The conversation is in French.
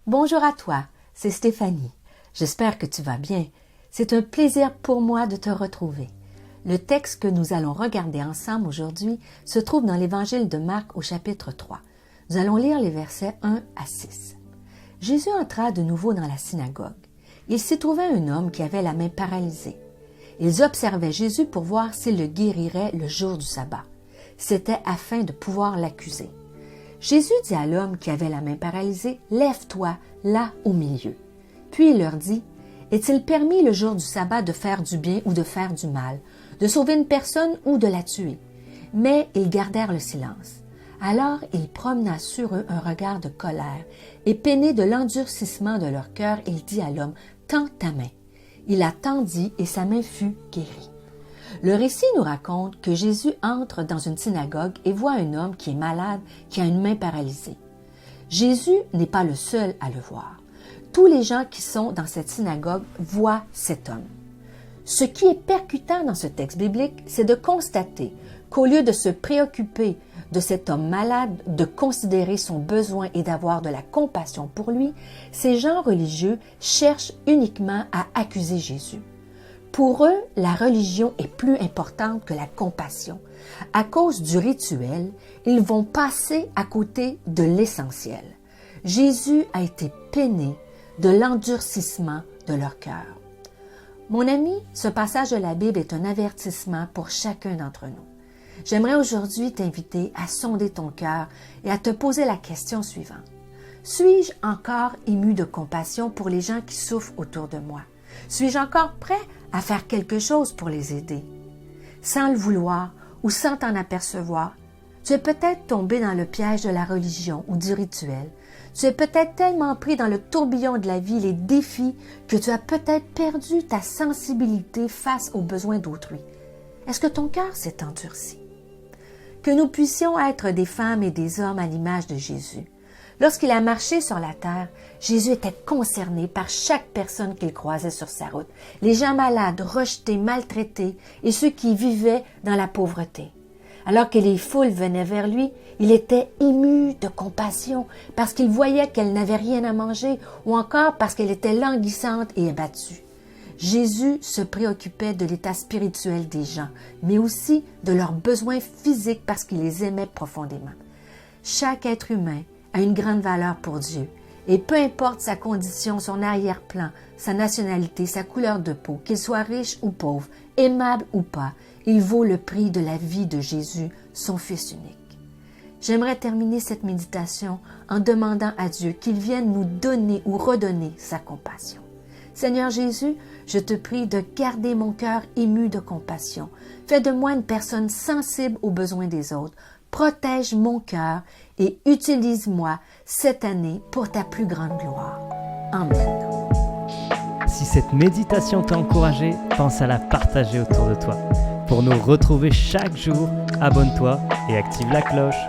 Bonjour à toi, c'est Stéphanie. J'espère que tu vas bien. C'est un plaisir pour moi de te retrouver. Le texte que nous allons regarder ensemble aujourd'hui se trouve dans l'Évangile de Marc au chapitre 3. Nous allons lire les versets 1 à 6. Jésus entra de nouveau dans la synagogue. Il s'y trouvait un homme qui avait la main paralysée. Ils observaient Jésus pour voir s'il le guérirait le jour du sabbat. C'était afin de pouvoir l'accuser. Jésus dit à l'homme qui avait la main paralysée, « Lève-toi, là au milieu. » Puis il leur dit, « Est-il permis le jour du sabbat de faire du bien ou de faire du mal, de sauver une personne ou de la tuer? » Mais ils gardèrent le silence. Alors il promena sur eux un regard de colère, et peiné de l'endurcissement de leur cœur, il dit à l'homme, « Tends ta main. » Il la tendit et sa main fut guérie. Le récit nous raconte que Jésus entre dans une synagogue et voit un homme qui est malade, qui a une main paralysée. Jésus n'est pas le seul à le voir. Tous les gens qui sont dans cette synagogue voient cet homme. Ce qui est percutant dans ce texte biblique, c'est de constater qu'au lieu de se préoccuper de cet homme malade, de considérer son besoin et d'avoir de la compassion pour lui, ces gens religieux cherchent uniquement à accuser Jésus. Pour eux, la religion est plus importante que la compassion. À cause du rituel, ils vont passer à côté de l'essentiel. Jésus a été peiné de l'endurcissement de leur cœur. Mon ami, ce passage de la Bible est un avertissement pour chacun d'entre nous. J'aimerais aujourd'hui t'inviter à sonder ton cœur et à te poser la question suivante. Suis-je encore ému de compassion pour les gens qui souffrent autour de moi? Suis-je encore prêt à faire quelque chose pour les aider? Sans le vouloir ou sans t'en apercevoir, tu es peut-être tombé dans le piège de la religion ou du rituel. Tu es peut-être tellement pris dans le tourbillon de la vie, les défis, que tu as peut-être perdu ta sensibilité face aux besoins d'autrui. Est-ce que ton cœur s'est endurci? Que nous puissions être des femmes et des hommes à l'image de Jésus. Lorsqu'il a marché sur la terre, Jésus était concerné par chaque personne qu'il croisait sur sa route, les gens malades, rejetés, maltraités et ceux qui vivaient dans la pauvreté. Alors que les foules venaient vers lui, il était ému de compassion parce qu'il voyait qu'elle n'avait rien à manger ou encore parce qu'elle était languissante et abattue. Jésus se préoccupait de l'état spirituel des gens, mais aussi de leurs besoins physiques parce qu'il les aimait profondément. Chaque être humain a une grande valeur pour Dieu, et peu importe sa condition, son arrière-plan, sa nationalité, sa couleur de peau, qu'il soit riche ou pauvre, aimable ou pas, il vaut le prix de la vie de Jésus, son Fils unique. J'aimerais terminer cette méditation en demandant à Dieu qu'il vienne nous donner ou redonner sa compassion. Seigneur Jésus, je te prie de garder mon cœur ému de compassion. Fais de moi une personne sensible aux besoins des autres. Protège mon cœur et utilise-moi cette année pour ta plus grande gloire. Amen. Si cette méditation t'a encouragé, pense à la partager autour de toi. Pour nous retrouver chaque jour, abonne-toi et active la cloche.